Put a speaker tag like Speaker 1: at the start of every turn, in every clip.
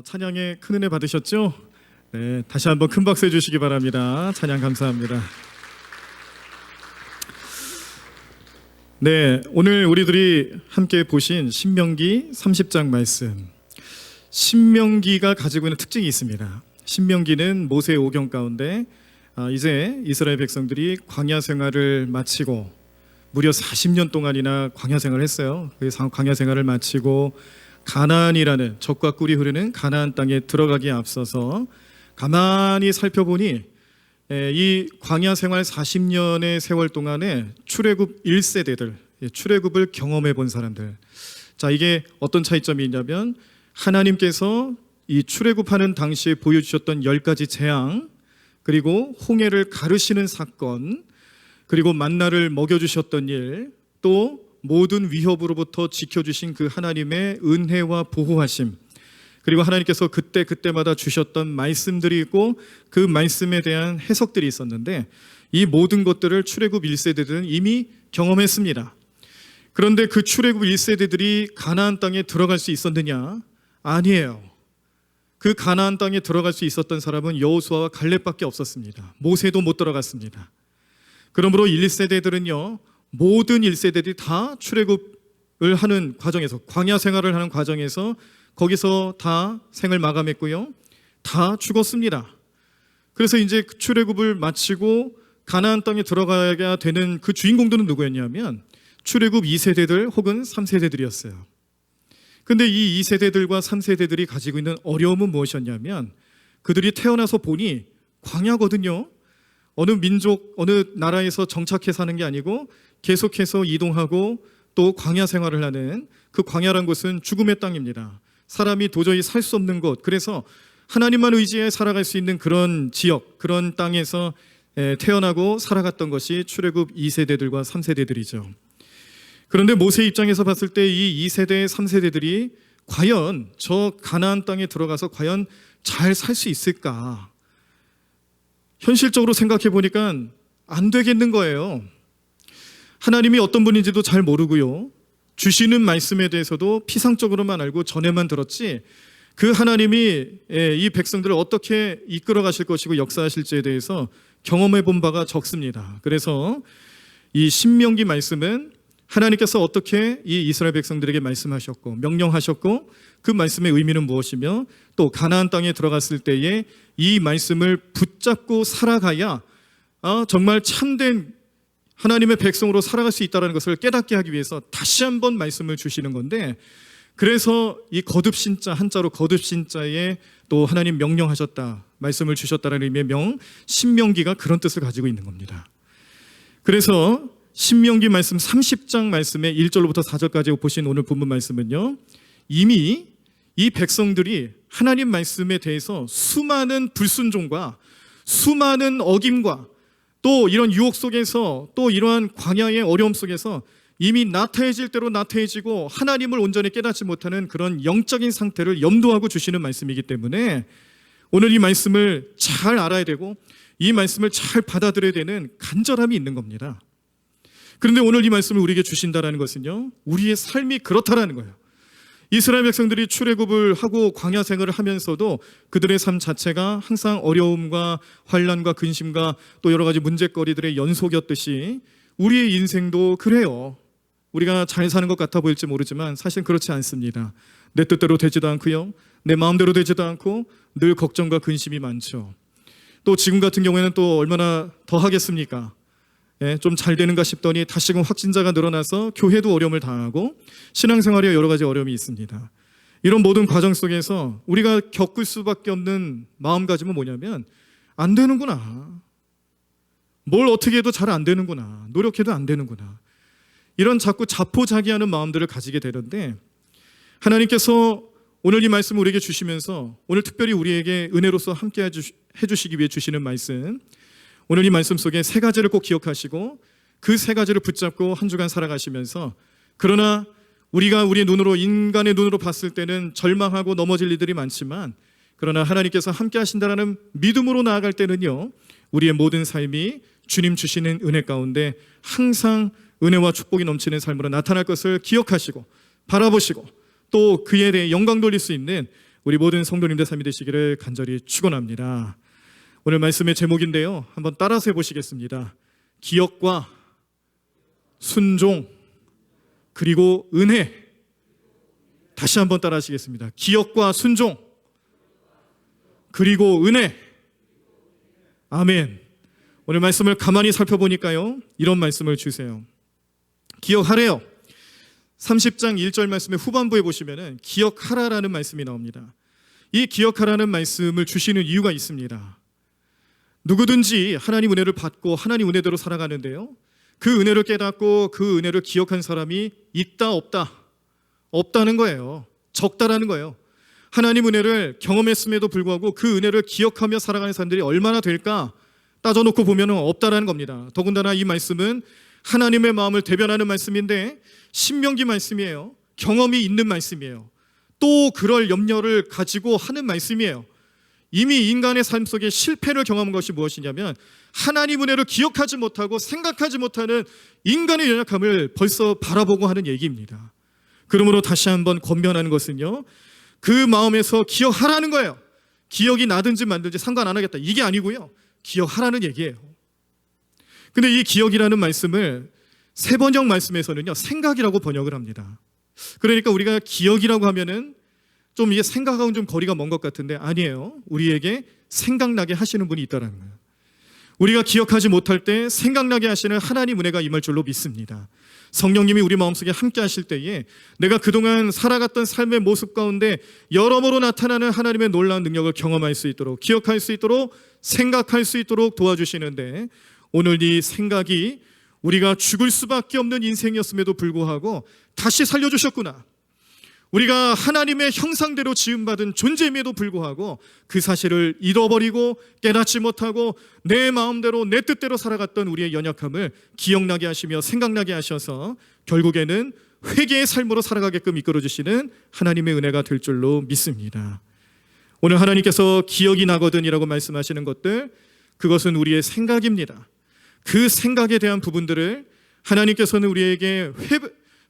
Speaker 1: 찬양에 큰 은혜 받으셨죠? 네, 다시 한번 큰 박수 해주시기 바랍니다. 찬양 감사합니다. 네, 오늘 우리들이 함께 보신 신명기 30장 말씀. 신명기가 가지고 있는 특징이 있습니다. 신명기는 모세의 오경 가운데 이제 이스라엘 백성들이 광야 생활을 마치고 무려 40년 동안이나 광야 생활을 했어요. 그 광야 생활을 마치고 가나안이라는 젖과 꿀이 흐르는 가나안 땅에 들어가기에 앞서서 가만히 살펴보니 이 광야 생활 40년의 세월 동안에 출애굽 1세대들, 출애굽을 경험해 본 사람들. 자, 이게 어떤 차이점이 있냐면 하나님께서 이 출애굽하는 당시에 보여주셨던 10가지 재앙, 그리고 홍해를 가르시는 사건, 그리고 만나를 먹여주셨던 일, 또 모든 위협으로부터 지켜주신 그 하나님의 은혜와 보호하심, 그리고 하나님께서 그때마다 주셨던 말씀들이 있고 그 말씀에 대한 해석들이 있었는데 이 모든 것들을 출애굽 1세대들은 이미 경험했습니다. 그런데 그 출애굽 1세대들이 가나안 땅에 들어갈 수 있었느냐? 아니에요. 그 가나안 땅에 들어갈 수 있었던 사람은 여호수아와 갈렙밖에 없었습니다. 모세도 못 들어갔습니다. 그러므로 1세대들은요, 모든 1세대들이 다 출애굽을 하는 과정에서, 광야 생활을 하는 과정에서 거기서 다 생을 마감했고요, 다 죽었습니다. 그래서 이제 출애굽을 마치고 가나안 땅에 들어가야 되는 그 주인공들은 누구였냐면 출애굽 2세대들 혹은 3세대들이었어요. 근데 이 2세대들과 3세대들이 가지고 있는 어려움은 무엇이었냐면 그들이 태어나서 보니 광야거든요. 어느 민족, 어느 나라에서 정착해 사는 게 아니고 계속해서 이동하고 또 광야 생활을 하는, 그 광야란 곳은 죽음의 땅입니다. 사람이 도저히 살 수 없는 곳, 그래서 하나님만 의지해 살아갈 수 있는 그런 지역, 그런 땅에서 태어나고 살아갔던 것이 출애굽 2세대들과 3세대들이죠. 그런데 모세 입장에서 봤을 때 이 2세대, 3세대들이 과연 저 가나안 땅에 들어가서 과연 잘 살 수 있을까? 현실적으로 생각해 보니까 안 되겠는 거예요. 하나님이 어떤 분인지도 잘 모르고요, 주시는 말씀에 대해서도 피상적으로만 알고 전에만 들었지 그 하나님이 이 백성들을 어떻게 이끌어 가실 것이고 역사하실지에 대해서 경험해 본 바가 적습니다. 그래서 이 신명기 말씀은 하나님께서 어떻게 이 이스라엘 백성들에게 말씀하셨고 명령하셨고 그 말씀의 의미는 무엇이며 또 가나안 땅에 들어갔을 때에 이 말씀을 붙잡고 살아가야 정말 참된 하나님의 백성으로 살아갈 수 있다는 것을 깨닫게 하기 위해서 다시 한번 말씀을 주시는 건데, 그래서 이 거듭신자, 한자로 거듭신자에 또 하나님 명령하셨다, 말씀을 주셨다는 의미의 신명기가 그런 뜻을 가지고 있는 겁니다. 그래서 신명기 말씀 30장 말씀의 1절로부터 4절까지 보신 오늘 본문 말씀은요, 이미 이 백성들이 하나님 말씀에 대해서 수많은 불순종과 수많은 어김과 또 이런 유혹 속에서 또 이러한 광야의 어려움 속에서 이미 나태해질 대로 나태해지고 하나님을 온전히 깨닫지 못하는 그런 영적인 상태를 염두하고 주시는 말씀이기 때문에 오늘 이 말씀을 잘 알아야 되고 이 말씀을 잘 받아들여야 되는 간절함이 있는 겁니다. 그런데 오늘 이 말씀을 우리에게 주신다는 것은요, 우리의 삶이 그렇다라는 거예요. 이스라엘 백성들이 출애굽을 하고 광야 생활을 하면서도 그들의 삶 자체가 항상 어려움과 환난과 근심과 또 여러 가지 문제거리들의 연속이었듯이 우리의 인생도 그래요. 우리가 잘 사는 것 같아 보일지 모르지만 사실 그렇지 않습니다. 내 뜻대로 되지도 않고요, 내 마음대로 되지도 않고 늘 걱정과 근심이 많죠. 또 지금 같은 경우에는 또 얼마나 더 하겠습니까? 좀 잘 되는가 싶더니 다시금 확진자가 늘어나서 교회도 어려움을 당하고 신앙생활에 여러 가지 어려움이 있습니다. 이런 모든 과정 속에서 우리가 겪을 수밖에 없는 마음가짐은 뭐냐면 안 되는구나, 뭘 어떻게 해도 잘 안 되는구나, 노력해도 안 되는구나, 이런 자꾸 자포자기하는 마음들을 가지게 되는데, 하나님께서 오늘 이 말씀을 우리에게 주시면서 오늘 특별히 우리에게 은혜로서 함께 해주시기 위해 주시는 말씀, 오늘 이 말씀 속에 세 가지를 꼭 기억하시고 그 세 가지를 붙잡고 한 주간 살아가시면서, 그러나 우리가 우리의 눈으로, 인간의 눈으로 봤을 때는 절망하고 넘어질 일들이 많지만 그러나 하나님께서 함께 하신다라는 믿음으로 나아갈 때는요, 우리의 모든 삶이 주님 주시는 은혜 가운데 항상 은혜와 축복이 넘치는 삶으로 나타날 것을 기억하시고 바라보시고 또 그에 대해 영광 돌릴 수 있는 우리 모든 성도님들 삶이 되시기를 간절히 축원합니다. 오늘 말씀의 제목인데요, 한번 따라서 해보시겠습니다. 기억과 순종 그리고 은혜. 다시 한번 따라 하시겠습니다. 기억과 순종 그리고 은혜. 아멘. 오늘 말씀을 가만히 살펴보니까요, 이런 말씀을 주세요. 기억하래요. 30장 1절 말씀의 후반부에 보시면은 기억하라라는 말씀이 나옵니다. 이 기억하라는 말씀을 주시는 이유가 있습니다. 누구든지 하나님 은혜를 받고 하나님 은혜대로 살아가는데요, 그 은혜를 깨닫고 그 은혜를 기억한 사람이 있다 없다? 없다는 거예요. 적다라는 거예요. 하나님 은혜를 경험했음에도 불구하고 그 은혜를 기억하며 살아가는 사람들이 얼마나 될까 따져놓고 보면 없다라는 겁니다. 더군다나 이 말씀은 하나님의 마음을 대변하는 말씀인데 신명기 말씀이에요. 경험이 있는 말씀이에요. 또 그럴 염려를 가지고 하는 말씀이에요. 이미 인간의 삶 속에 실패를 경험한 것이 무엇이냐면 하나님 은혜를 기억하지 못하고 생각하지 못하는 인간의 연약함을 벌써 바라보고 하는 얘기입니다. 그러므로 다시 한번 권면하는 것은요, 그 마음에서 기억하라는 거예요. 기억이 나든지 만든지 상관 안 하겠다, 이게 아니고요, 기억하라는 얘기예요. 근데 이 기억이라는 말씀을 새 번역 말씀에서는요, 생각이라고 번역을 합니다. 그러니까 우리가 기억이라고 하면은 좀 이게 생각하고는 좀 거리가 먼 것 같은데 아니에요. 우리에게 생각나게 하시는 분이 있다는 거예요. 우리가 기억하지 못할 때 생각나게 하시는 하나님 은혜가 임할 줄로 믿습니다. 성령님이 우리 마음속에 함께 하실 때에 내가 그동안 살아갔던 삶의 모습 가운데 여러모로 나타나는 하나님의 놀라운 능력을 경험할 수 있도록, 기억할 수 있도록, 생각할 수 있도록 도와주시는데, 오늘 이 생각이 우리가 죽을 수밖에 없는 인생이었음에도 불구하고 다시 살려주셨구나, 우리가 하나님의 형상대로 지음받은 존재임에도 불구하고 그 사실을 잃어버리고 깨닫지 못하고 내 마음대로 내 뜻대로 살아갔던 우리의 연약함을 기억나게 하시며 생각나게 하셔서 결국에는 회개의 삶으로 살아가게끔 이끌어주시는 하나님의 은혜가 될 줄로 믿습니다. 오늘 하나님께서 기억이 나거든이라고 말씀하시는 것들, 그것은 우리의 생각입니다. 그 생각에 대한 부분들을 하나님께서는 우리에게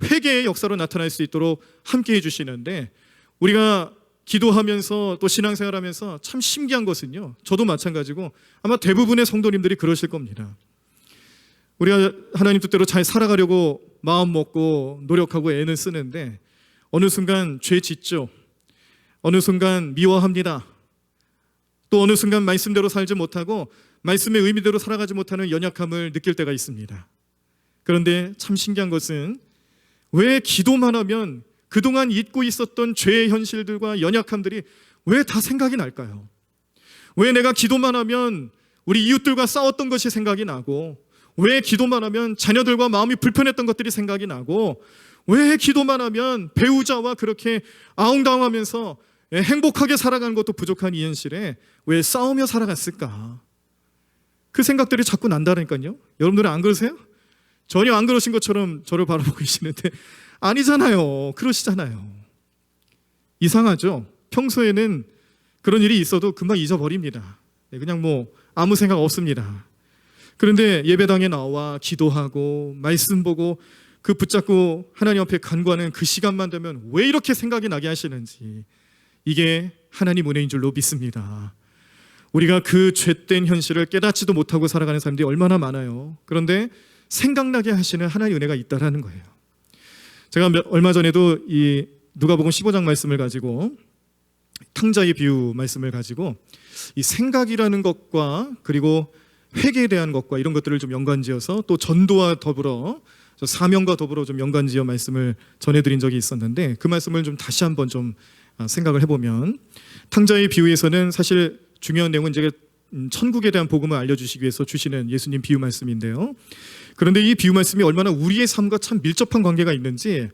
Speaker 1: 회개의 역사로 나타날 수 있도록 함께 해주시는데, 우리가 기도하면서 또 신앙생활하면서 참 신기한 것은요, 저도 마찬가지고 아마 대부분의 성도님들이 그러실 겁니다. 우리가 하나님 뜻대로 잘 살아가려고 마음 먹고 노력하고 애는 쓰는데 어느 순간 죄 짓죠. 어느 순간 미워합니다. 또 어느 순간 말씀대로 살지 못하고 말씀의 의미대로 살아가지 못하는 연약함을 느낄 때가 있습니다. 그런데 참 신기한 것은 왜 기도만 하면 그동안 잊고 있었던 죄의 현실들과 연약함들이 왜 다 생각이 날까요? 왜 내가 기도만 하면 우리 이웃들과 싸웠던 것이 생각이 나고, 왜 기도만 하면 자녀들과 마음이 불편했던 것들이 생각이 나고, 왜 기도만 하면 배우자와 그렇게 아웅다웅하면서 행복하게 살아가는 것도 부족한 이 현실에 왜 싸우며 살아갔을까? 그 생각들이 자꾸 난다니까요. 여러분들은 안 그러세요? 전혀 안 그러신 것처럼 저를 바라보고 계시는데 아니잖아요. 그러시잖아요. 이상하죠? 평소에는 그런 일이 있어도 금방 잊어버립니다. 그냥 뭐 아무 생각 없습니다. 그런데 예배당에 나와 기도하고 말씀 보고 그 붙잡고 하나님 앞에 간구하는 그 시간만 되면 왜 이렇게 생각이 나게 하시는지, 이게 하나님 은혜인 줄로 믿습니다. 우리가 그 죄된 현실을 깨닫지도 못하고 살아가는 사람들이 얼마나 많아요. 그런데 생각나게 하시는 하나님의 은혜가 있다라는 거예요. 제가 얼마 전에도 이 누가복음 15장 말씀을 가지고, 탕자의 비유 말씀을 가지고 이 생각이라는 것과 그리고 회개에 대한 것과 이런 것들을 좀 연관지어서 또 전도와 더불어 사명과 더불어 좀 연관지어 말씀을 전해드린 적이 있었는데, 그 말씀을 좀 다시 한번 좀 생각을 해보면, 탕자의 비유에서는 사실 중요한 내용은 제가 천국에 대한 복음을 알려주시기 위해서 주시는 예수님 비유 말씀인데요, 그런데 이 비유 말씀이 얼마나 우리의 삶과 참 밀접한 관계가 있는지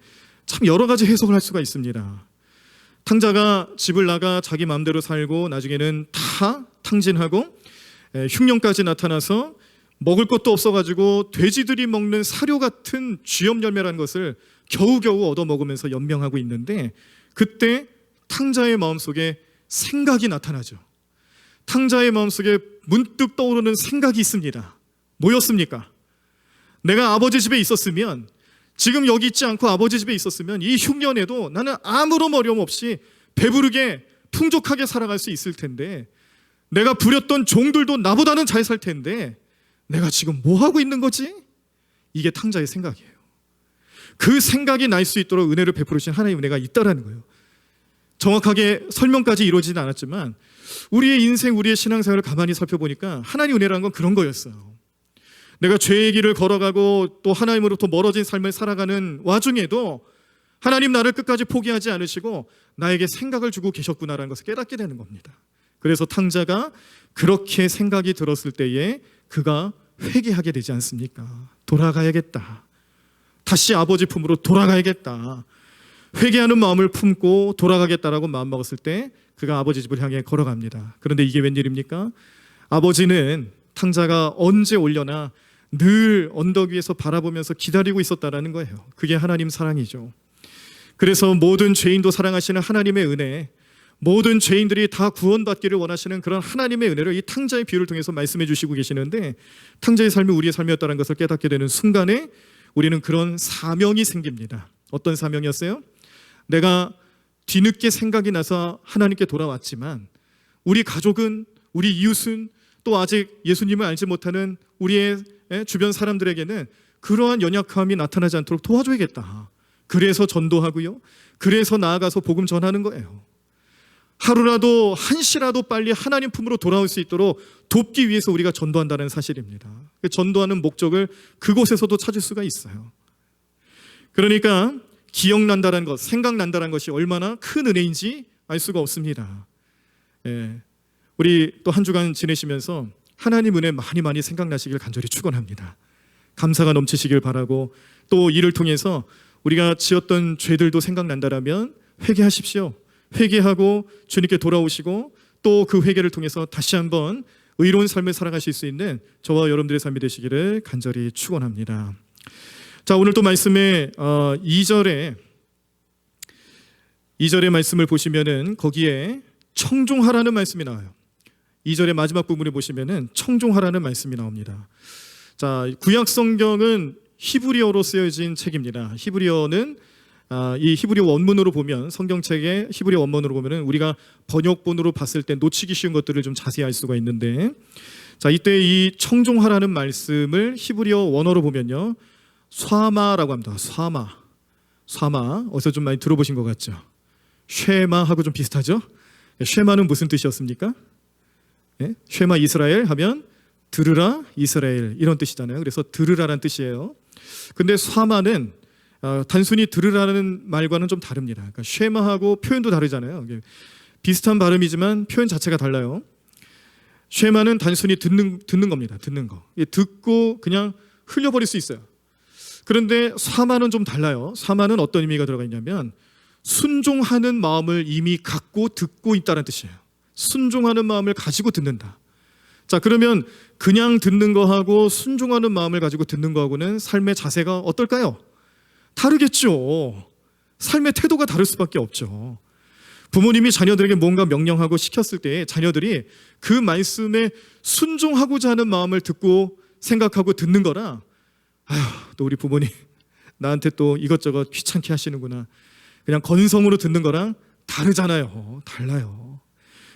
Speaker 1: 참 여러 가지 해석을 할 수가 있습니다. 탕자가 집을 나가 자기 마음대로 살고 나중에는 다 탕진하고 흉년까지 나타나서 먹을 것도 없어가지고 돼지들이 먹는 사료 같은 쥐염 열매라는 것을 겨우겨우 얻어먹으면서 연명하고 있는데, 그때 탕자의 마음속에 생각이 나타나죠. 탕자의 마음속에 문득 떠오르는 생각이 있습니다. 뭐였습니까? 내가 아버지 집에 있었으면, 지금 여기 있지 않고 아버지 집에 있었으면 이 흉년에도 나는 아무런 어려움 없이 배부르게 풍족하게 살아갈 수 있을 텐데, 내가 부렸던 종들도 나보다는 잘 살 텐데 내가 지금 뭐 하고 있는 거지? 이게 탕자의 생각이에요. 그 생각이 날 수 있도록 은혜를 베풀으신 하나님의 은혜가 있다라는 거예요. 정확하게 설명까지 이루어지진 않았지만 우리의 인생, 우리의 신앙생활을 가만히 살펴보니까 하나님의 은혜라는 건 그런 거였어요. 내가 죄의 길을 걸어가고 또 하나님으로부터 멀어진 삶을 살아가는 와중에도 하나님 나를 끝까지 포기하지 않으시고 나에게 생각을 주고 계셨구나라는 것을 깨닫게 되는 겁니다. 그래서 탕자가 그렇게 생각이 들었을 때에 그가 회개하게 되지 않습니까? 돌아가야겠다. 다시 아버지 품으로 돌아가야겠다. 회개하는 마음을 품고 돌아가겠다라고 마음먹었을 때 그가 아버지 집을 향해 걸어갑니다. 그런데 이게 웬일입니까? 아버지는 탕자가 언제 올려나 늘 언덕 위에서 바라보면서 기다리고 있었다라는 거예요. 그게 하나님 사랑이죠. 그래서 모든 죄인도 사랑하시는 하나님의 은혜, 모든 죄인들이 다 구원받기를 원하시는 그런 하나님의 은혜를 이 탕자의 비유를 통해서 말씀해 주시고 계시는데, 탕자의 삶이 우리의 삶이었다는 것을 깨닫게 되는 순간에 우리는 그런 사명이 생깁니다. 어떤 사명이었어요? 내가 뒤늦게 생각이 나서 하나님께 돌아왔지만 우리 가족은, 우리 이웃은, 또 아직 예수님을 알지 못하는 우리의 주변 사람들에게는 그러한 연약함이 나타나지 않도록 도와줘야겠다. 그래서 전도하고요, 그래서 나아가서 복음 전하는 거예요. 하루라도, 한시라도 빨리 하나님 품으로 돌아올 수 있도록 돕기 위해서 우리가 전도한다는 사실입니다. 전도하는 목적을 그곳에서도 찾을 수가 있어요. 그러니까 기억난다는 것, 생각난다는 것이 얼마나 큰 은혜인지 알 수가 없습니다. 우리 또 한 주간 지내시면서 하나님 은혜 많이 생각나시길 간절히 축원합니다. 감사가 넘치시길 바라고, 또 이를 통해서 우리가 지었던 죄들도 생각난다라면 회개하십시오. 회개하고 주님께 돌아오시고 또 그 회개를 통해서 다시 한번 의로운 삶을 살아가실 수 있는 저와 여러분들의 삶이 되시기를 간절히 축원합니다. 자, 오늘 또 말씀에 2절의 말씀을 보시면은 거기에 청종하라는 말씀이 나와요. 2절의 마지막 부분을 보시면은 청종하라는 말씀이 나옵니다. 자, 구약 성경은 히브리어로 쓰여진 책입니다. 히브리어는 이 히브리어 원문으로 보면, 성경책의 히브리어 원문으로 보면은 우리가 번역본으로 봤을 때 놓치기 쉬운 것들을 좀 자세히 알 수가 있는데, 자, 이때 이 청종하라는 말씀을 히브리어 원어로 보면요, 쏴마라고 합니다. 쏴마. 어디서 좀 많이 들어보신 것 같죠? 쉐마하고 좀 비슷하죠? 쉐마는 무슨 뜻이었습니까? 쉐마 이스라엘 하면 들으라 이스라엘, 이런 뜻이잖아요. 그래서 들으라라는 뜻이에요. 근데 쏴마는 단순히 들으라는 말과는 좀 다릅니다. 그러니까 쉐마하고 표현도 다르잖아요. 비슷한 발음이지만 표현 자체가 달라요. 쉐마는 단순히 듣는 겁니다. 듣는 거. 듣고 그냥 흘려버릴 수 있어요. 그런데 쏴마는 좀 달라요. 쏴마는 어떤 의미가 들어가 있냐면 순종하는 마음을 이미 갖고 듣고 있다는 뜻이에요. 순종하는 마음을 가지고 듣는다. 자, 그러면 그냥 듣는 거하고 순종하는 마음을 가지고 듣는 거하고는 삶의 자세가 어떨까요? 다르겠죠. 삶의 태도가 다를 수밖에 없죠. 부모님이 자녀들에게 뭔가 명령하고 시켰을 때 자녀들이 그 말씀에 순종하고자 하는 마음을 듣고 생각하고 듣는 거랑, 또 우리 부모님 나한테 또 이것저것 귀찮게 하시는구나, 그냥 건성으로 듣는 거랑 다르잖아요. 달라요.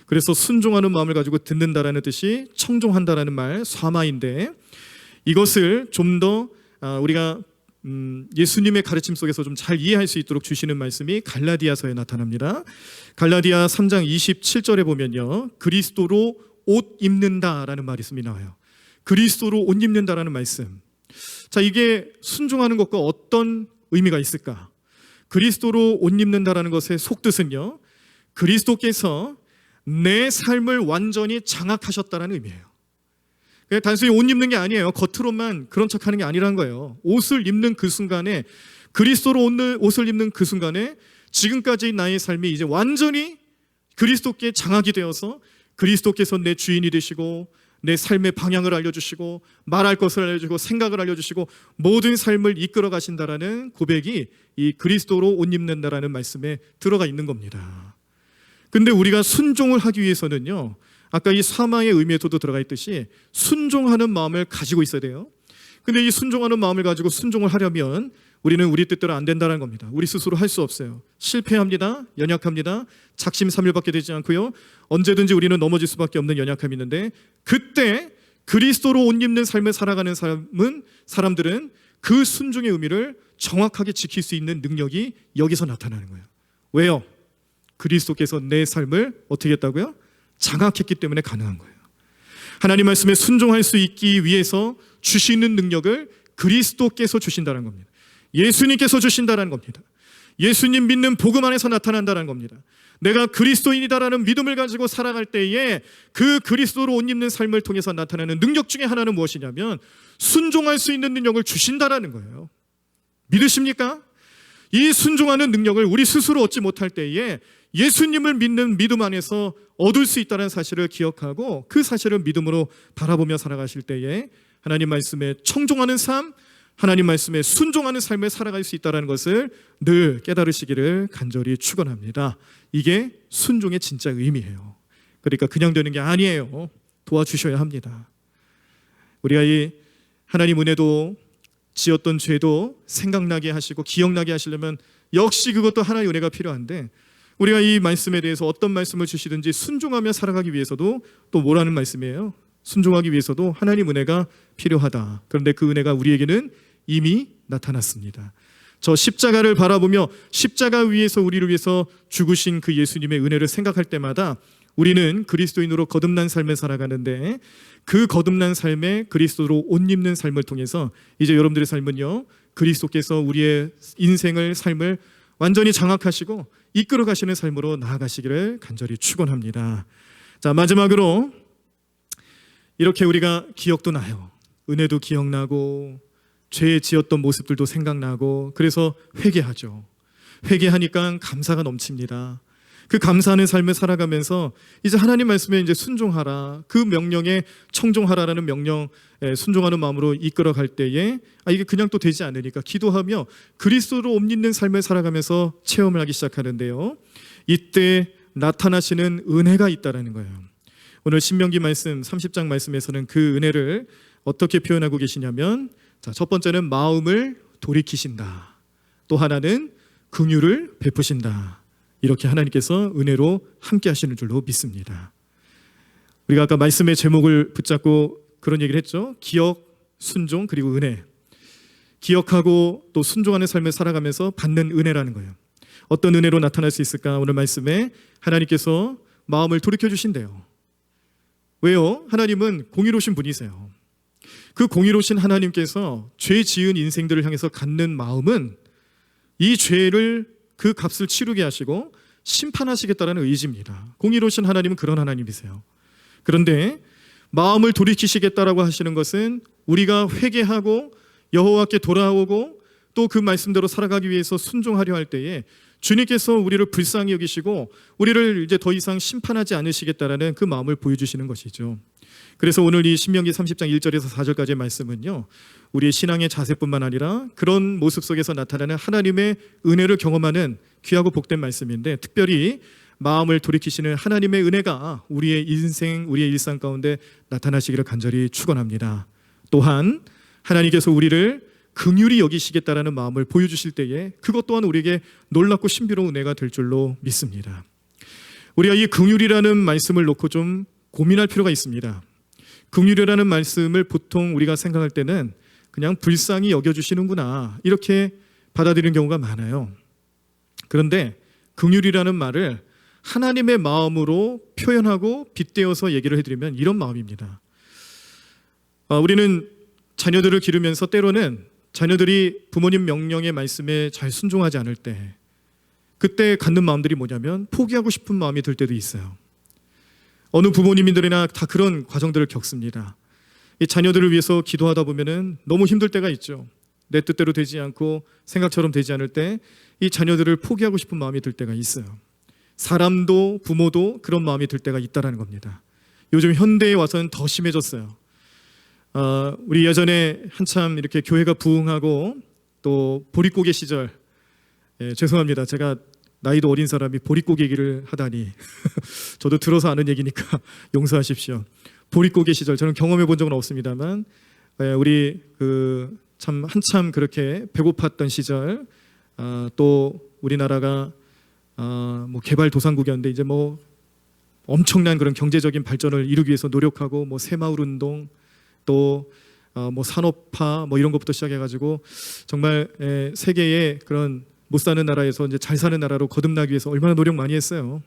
Speaker 1: 그래서 순종하는 마음을 가지고 듣는다라는 뜻이 청종한다라는 말, 쏴마인데, 이것을 좀 더 우리가 예수님의 가르침 속에서 좀 잘 이해할 수 있도록 주시는 말씀이 갈라디아서에 나타납니다. 갈라디아 3장 27절에 보면요, 그리스도로 옷 입는다라는 말씀이 나와요. 그리스도로 옷 입는다라는 말씀. 자, 이게 순종하는 것과 어떤 의미가 있을까? 그리스도로 옷 입는다라는 것의 속뜻은요, 그리스도께서 내 삶을 완전히 장악하셨다는 의미예요. 단순히 옷 입는 게 아니에요. 겉으로만 그런 척하는 게 아니란 거예요. 옷을 입는 그 순간에, 그리스도로 옷을 입는 그 순간에 지금까지 나의 삶이 이제 완전히 그리스도께 장악이 되어서 그리스도께서 내 주인이 되시고 내 삶의 방향을 알려주시고 말할 것을 알려주고 생각을 알려주시고 모든 삶을 이끌어 가신다라는 고백이 이 그리스도로 옷 입는다라는 말씀에 들어가 있는 겁니다. 근데 우리가 순종을 하기 위해서는요, 아까 이 사마의 의미에서도 들어가 있듯이 순종하는 마음을 가지고 있어야 돼요. 근데 이 순종하는 마음을 가지고 순종을 하려면 우리는 우리 뜻대로 안 된다는 겁니다. 우리 스스로 할 수 없어요. 실패합니다. 연약합니다. 작심삼일밖에 되지 않고요. 언제든지 우리는 넘어질 수밖에 없는 연약함이 있는데, 그때 그리스도로 옷 입는 삶을 살아가는 사람들은 그 순종의 의미를 정확하게 지킬 수 있는 능력이 여기서 나타나는 거예요. 왜요? 그리스도께서 내 삶을 어떻게 했다고요? 장악했기 때문에 가능한 거예요. 하나님 말씀에 순종할 수 있기 위해서 주시는 능력을 그리스도께서 주신다는 겁니다. 예수님께서 주신다는 겁니다. 예수님 믿는 복음 안에서 나타난다는 겁니다. 내가 그리스도인이다라는 믿음을 가지고 살아갈 때에 그 그리스도로 옷 입는 삶을 통해서 나타나는 능력 중에 하나는 무엇이냐면 순종할 수 있는 능력을 주신다라는 거예요. 믿으십니까? 이 순종하는 능력을 우리 스스로 얻지 못할 때에 예수님을 믿는 믿음 안에서 얻을 수 있다는 사실을 기억하고 그 사실을 믿음으로 바라보며 살아가실 때에 하나님 말씀에 청종하는 삶, 하나님 말씀에 순종하는 삶을 살아갈 수 있다는 것을 늘 깨달으시기를 간절히 축원합니다. 이게 순종의 진짜 의미예요. 그러니까 그냥 되는 게 아니에요. 도와주셔야 합니다. 우리가 이 하나님 은혜도 지었던 죄도 생각나게 하시고 기억나게 하시려면 역시 그것도 하나의 은혜가 필요한데, 우리가 이 말씀에 대해서 어떤 말씀을 주시든지 순종하며 살아가기 위해서도 또 뭐라는 말씀이에요? 순종하기 위해서도 하나님 은혜가 필요하다. 그런데 그 은혜가 우리에게는 이미 나타났습니다. 저 십자가를 바라보며 십자가 위에서 우리를 위해서 죽으신 그 예수님의 은혜를 생각할 때마다 우리는 그리스도인으로 거듭난 삶을 살아가는데, 그 거듭난 삶에 그리스도로 옷 입는 삶을 통해서 이제 여러분들의 삶은요, 그리스도께서 우리의 인생을, 삶을 완전히 장악하시고 이끌어 가시는 삶으로 나아가시기를 간절히 축원합니다. 자, 마지막으로 이렇게 우리가 기억도 나요. 은혜도 기억나고 죄 지었던 모습들도 생각나고, 그래서 회개하죠. 회개하니까 감사가 넘칩니다. 그 감사하는 삶을 살아가면서 이제 하나님 말씀에 이제 순종하라, 그 명령에 청종하라라는 명령 순종하는 마음으로 이끌어 갈 때에 이게 그냥 또 되지 않으니까 기도하며 그리스도로 옷 입는 삶을 살아가면서 체험을 하기 시작하는데요, 이때 나타나시는 은혜가 있다라는 거예요. 오늘 신명기 말씀 30장 말씀에서는 그 은혜를 어떻게 표현하고 계시냐면, 자, 첫 번째는 마음을 돌이키신다, 또 하나는 긍휼을 베푸신다. 이렇게 하나님께서 은혜로 함께 하시는 줄로 믿습니다. 우리가 아까 말씀의 제목을 붙잡고 그런 얘기를 했죠. 기억, 순종, 그리고 은혜. 기억하고 또 순종하는 삶을 살아가면서 받는 은혜라는 거예요. 어떤 은혜로 나타날 수 있을까? 오늘 말씀에 하나님께서 마음을 돌이켜 주신대요. 왜요? 하나님은 공의로우신 분이세요. 그 공의로우신 하나님께서 죄 지은 인생들을 향해서 갖는 마음은 이 죄를, 그 값을 치르게 하시고 심판하시겠다는 의지입니다. 공의로우신 하나님은 그런 하나님이세요. 그런데 마음을 돌이키시겠다라고 하시는 것은 우리가 회개하고 여호와께 돌아오고 또 그 말씀대로 살아가기 위해서 순종하려 할 때에 주님께서 우리를 불쌍히 여기시고 우리를 이제 더 이상 심판하지 않으시겠다라는 그 마음을 보여주시는 것이죠. 그래서 오늘 이 신명기 30장 1절에서 4절까지의 말씀은요, 우리의 신앙의 자세뿐만 아니라 그런 모습 속에서 나타나는 하나님의 은혜를 경험하는 귀하고 복된 말씀인데, 특별히 마음을 돌이키시는 하나님의 은혜가 우리의 인생, 우리의 일상 가운데 나타나시기를 간절히 축원합니다. 또한 하나님께서 우리를 긍휼히 여기시겠다라는 마음을 보여주실 때에 그것 또한 우리에게 놀랍고 신비로운 은혜가 될 줄로 믿습니다. 우리가 이 긍휼이라는 말씀을 놓고 좀 고민할 필요가 있습니다. 긍휼이라는 말씀을 보통 우리가 생각할 때는 그냥 불쌍히 여겨주시는구나, 이렇게 받아들이는 경우가 많아요. 그런데 긍휼이라는 말을 하나님의 마음으로 표현하고 빗대어서 얘기를 해드리면 이런 마음입니다. 우리는 자녀들을 기르면서 때로는 자녀들이 부모님 명령의 말씀에 잘 순종하지 않을 때, 그때 갖는 마음들이 뭐냐면 포기하고 싶은 마음이 들 때도 있어요. 어느 부모님들이나 다 그런 과정들을 겪습니다. 이 자녀들을 위해서 기도하다 보면은 너무 힘들 때가 있죠. 내 뜻대로 되지 않고 생각처럼 되지 않을 때 이 자녀들을 포기하고 싶은 마음이 들 때가 있어요. 사람도 부모도 그런 마음이 들 때가 있다라는 겁니다. 요즘 현대에 와서는 더 심해졌어요. 우리 예전에 한참 이렇게 교회가 부흥하고 또 보릿고개 시절, 죄송합니다. 제가 나이도 어린 사람이 보릿고개 얘기를 하다니 저도 들어서 아는 얘기니까 용서하십시오. 보릿고개 시절, 저는 경험해 본 적은 없습니다만 우리 그 참 한참 그렇게 배고팠던 시절, 또 우리나라가 뭐 개발도상국이었는데 이제 뭐 엄청난 그런 경제적인 발전을 이루기 위해서 노력하고 뭐 새마을 운동, 또 뭐 산업화 뭐 이런 것부터 시작해가지고 정말 세계의 그런 못 사는 나라에서 이제 잘 사는 나라로 거듭나기 위해서 얼마나 노력 많이 했어요.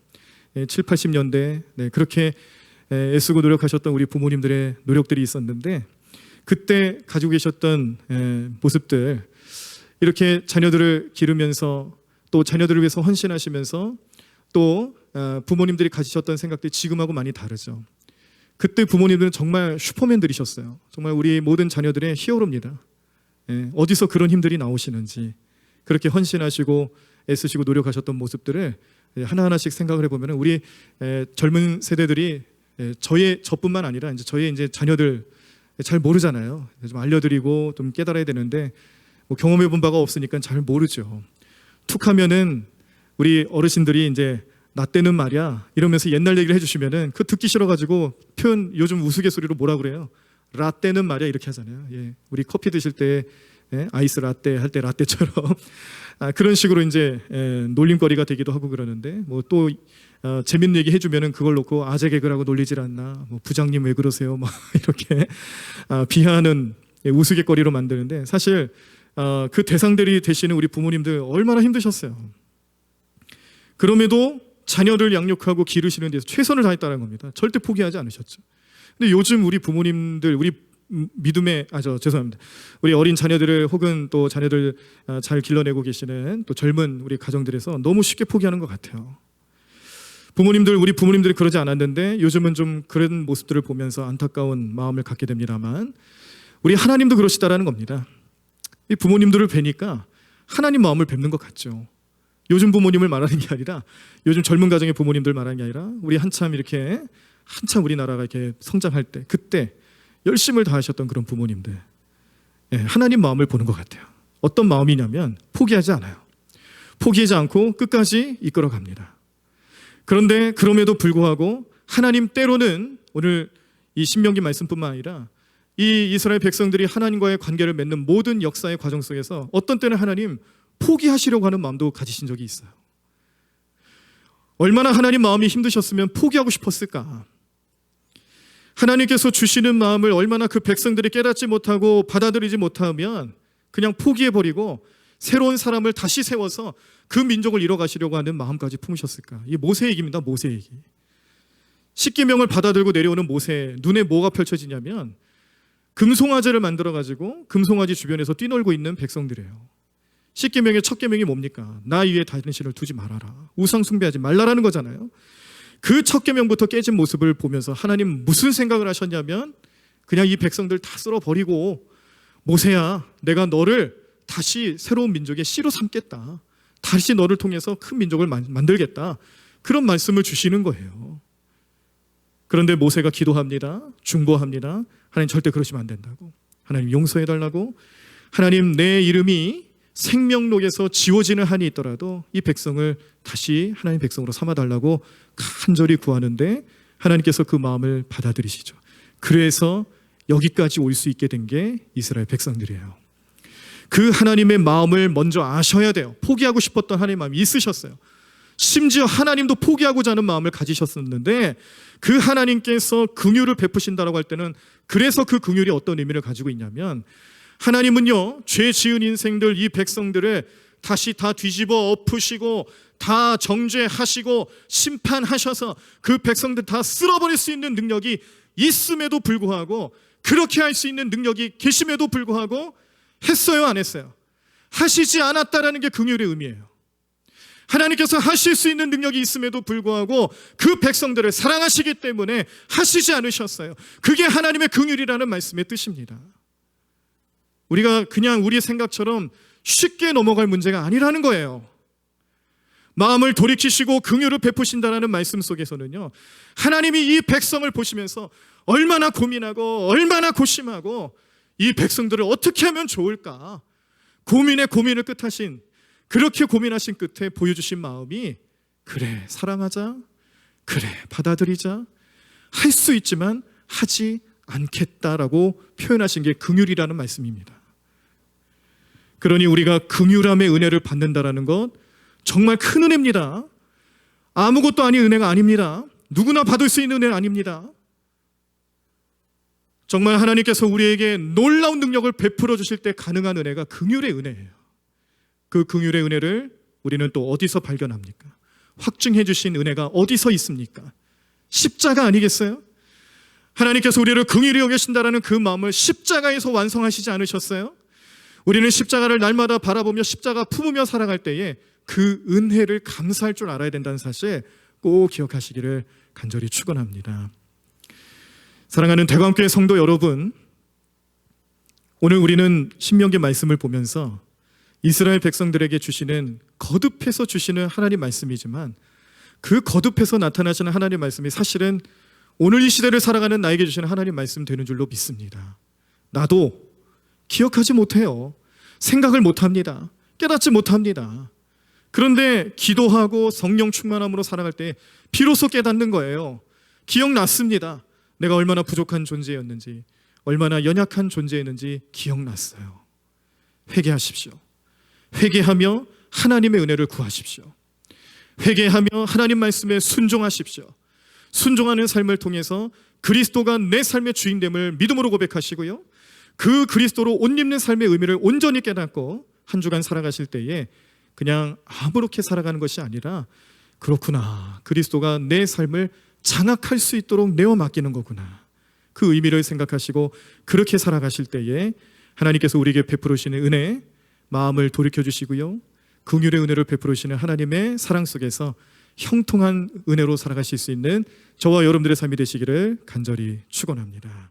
Speaker 1: 7, 80년대 그렇게 애쓰고 노력하셨던 우리 부모님들의 노력들이 있었는데, 그때 가지고 계셨던 모습들, 이렇게 자녀들을 기르면서 또 자녀들을 위해서 헌신하시면서 또 부모님들이 가지셨던 생각들이 지금하고 많이 다르죠. 그때 부모님들은 정말 슈퍼맨들이셨어요. 정말 우리 모든 자녀들의 히어로입니다. 어디서 그런 힘들이 나오시는지, 그렇게 헌신하시고 애쓰시고 노력하셨던 모습들을 하나하나씩 생각을 해보면 우리 젊은 세대들이 저뿐만 아니라 저의 자녀들 잘 모르잖아요. 좀 알려드리고 좀 깨달아야 되는데 뭐 경험해본 바가 없으니까 잘 모르죠. 툭하면은 우리 어르신들이 이제 나 때는 말이야 이러면서 옛날 얘기를 해주시면은 그 듣기 싫어가지고 표현 요즘 우스갯소리로 뭐라 그래요? 라떼는 말이야 이렇게 하잖아요. 우리 커피 드실 때 아이스 라떼 할 때 라떼처럼 그런 식으로 이제 놀림거리가 되기도 하고 그러는데, 뭐 또 재밌는 얘기 해주면은 그걸 놓고 아재 개그라고 놀리질 않나, 뭐 부장님 왜 그러세요, 막 이렇게 비하하는 우스갯거리로 만드는데, 사실 그 대상들이 되시는 우리 부모님들 얼마나 힘드셨어요. 그럼에도 자녀를 양육하고 기르시는 데서 최선을 다했다는 겁니다. 절대 포기하지 않으셨죠. 근데 요즘 우리 부모님들, 우리 믿음의 죄송합니다. 우리 어린 자녀들을 혹은 또 자녀들 잘 길러내고 계시는 또 젊은 우리 가정들에서 너무 쉽게 포기하는 것 같아요. 우리 부모님들이 그러지 않았는데 요즘은 좀 그런 모습들을 보면서 안타까운 마음을 갖게 됩니다만, 우리 하나님도 그러시다라는 겁니다. 이 부모님들을 뵈니까 하나님 마음을 뵙는 것 같죠. 요즘 부모님을 말하는 게 아니라, 요즘 젊은 가정의 부모님들 말하는 게 아니라, 우리 한참 우리나라가 이렇게 성장할 때 그때 열심을 다하셨던 그런 부모님들, 하나님 마음을 보는 것 같아요. 어떤 마음이냐면 포기하지 않아요. 포기하지 않고 끝까지 이끌어갑니다. 그런데 그럼에도 불구하고 하나님 때로는, 오늘 이 신명기 말씀뿐만 아니라 이 이스라엘 백성들이 하나님과의 관계를 맺는 모든 역사의 과정 속에서 어떤 때는 하나님 포기하시려고 하는 마음도 가지신 적이 있어요. 얼마나 하나님 마음이 힘드셨으면 포기하고 싶었을까. 하나님께서 주시는 마음을 얼마나 그 백성들이 깨닫지 못하고 받아들이지 못하면 그냥 포기해버리고 새로운 사람을 다시 세워서 그 민족을 이뤄가시려고 하는 마음까지 품으셨을까. 이게 모세 얘기입니다. 모세 얘기. 십계명을 받아들고 내려오는 모세, 눈에 뭐가 펼쳐지냐면 금송아지를 만들어가지고 금송아지 주변에서 뛰놀고 있는 백성들이에요. 십계명의 첫 계명이 뭡니까? 나 위에 다른 신을 두지 말아라, 우상 숭배하지 말라라는 거잖아요. 그 첫 계명부터 깨진 모습을 보면서 하나님 무슨 생각을 하셨냐면, 그냥 이 백성들 다 쓸어버리고, 모세야 내가 너를 다시 새로운 민족의 씨로 삼겠다, 다시 너를 통해서 큰 민족을 만들겠다, 그런 말씀을 주시는 거예요. 그런데 모세가 기도합니다. 중보합니다. 하나님 절대 그러시면 안 된다고, 하나님 용서해달라고, 하나님 내 이름이 생명록에서 지워지는 한이 있더라도 이 백성을 다시 하나님 백성으로 삼아달라고 간절히 구하는데, 하나님께서 그 마음을 받아들이시죠. 그래서 여기까지 올 수 있게 된 게 이스라엘 백성들이에요. 그 하나님의 마음을 먼저 아셔야 돼요. 포기하고 싶었던 하나님의 마음이 있으셨어요. 심지어 하나님도 포기하고자 하는 마음을 가지셨었는데, 그 하나님께서 긍휼을 베푸신다라고 할 때는, 그래서 그 긍휼이 어떤 의미를 가지고 있냐면, 하나님은요, 죄 지은 인생들, 이 백성들을 다시 다 뒤집어 엎으시고 다 정죄하시고 심판하셔서 그 백성들 다 쓸어버릴 수 있는 능력이 있음에도 불구하고, 그렇게 할 수 있는 능력이 계심에도 불구하고 했어요, 안 했어요? 하시지 않았다라는 게 긍휼의 의미예요. 하나님께서 하실 수 있는 능력이 있음에도 불구하고 그 백성들을 사랑하시기 때문에 하시지 않으셨어요. 그게 하나님의 긍휼이라는 말씀의 뜻입니다. 우리가 그냥 우리 생각처럼 쉽게 넘어갈 문제가 아니라는 거예요. 마음을 돌이키시고 긍휼을 베푸신다라는 말씀 속에서는요, 하나님이 이 백성을 보시면서 얼마나 고민하고 얼마나 고심하고 이 백성들을 어떻게 하면 좋을까, 고민의 고민을 끝하신, 그렇게 고민하신 끝에 보여주신 마음이, 그래 사랑하자, 그래 받아들이자, 할 수 있지만 하지 않겠다라고 표현하신 게 긍휼이라는 말씀입니다. 그러니 우리가 긍휼함의 은혜를 받는다라는 것 정말 큰 은혜입니다. 아무것도 아닌 은혜가 아닙니다. 누구나 받을 수 있는 은혜는 아닙니다. 정말 하나님께서 우리에게 놀라운 능력을 베풀어 주실 때 가능한 은혜가 긍휼의 은혜예요. 그 긍휼의 은혜를 우리는 또 어디서 발견합니까? 확증해 주신 은혜가 어디서 있습니까? 십자가 아니겠어요? 하나님께서 우리를 긍휼히 여기신다라는 그 마음을 십자가에서 완성하시지 않으셨어요? 우리는 십자가를 날마다 바라보며 십자가 품으며 살아갈 때에 그 은혜를 감사할 줄 알아야 된다는 사실 꼭 기억하시기를 간절히 축원합니다. 사랑하는 대광교회 성도 여러분, 오늘 우리는 신명기 말씀을 보면서 이스라엘 백성들에게 주시는 거듭해서 주시는 하나님 말씀이지만 그 거듭해서 나타나시는 하나님 말씀이 사실은 오늘 이 시대를 살아가는 나에게 주시는 하나님 말씀 되는 줄로 믿습니다. 나도 기억하지 못해요. 생각을 못합니다. 깨닫지 못합니다. 그런데 기도하고 성령 충만함으로 살아갈 때 비로소 깨닫는 거예요. 기억났습니다. 내가 얼마나 부족한 존재였는지, 얼마나 연약한 존재였는지 기억났어요. 회개하십시오. 회개하며 하나님의 은혜를 구하십시오. 회개하며 하나님 말씀에 순종하십시오. 순종하는 삶을 통해서 그리스도가 내 삶의 주인됨을 믿음으로 고백하시고요, 그 그리스도로 옷 입는 삶의 의미를 온전히 깨닫고 한 주간 살아가실 때에 그냥 아무렇게 살아가는 것이 아니라 그렇구나, 그리스도가 내 삶을 장악할 수 있도록 내어 맡기는 거구나, 그 의미를 생각하시고 그렇게 살아가실 때에 하나님께서 우리에게 베풀으시는 은혜, 마음을 돌이켜주시고요, 긍휼의 은혜를 베풀으시는 하나님의 사랑 속에서 형통한 은혜로 살아가실 수 있는 저와 여러분들의 삶이 되시기를 간절히 축원합니다.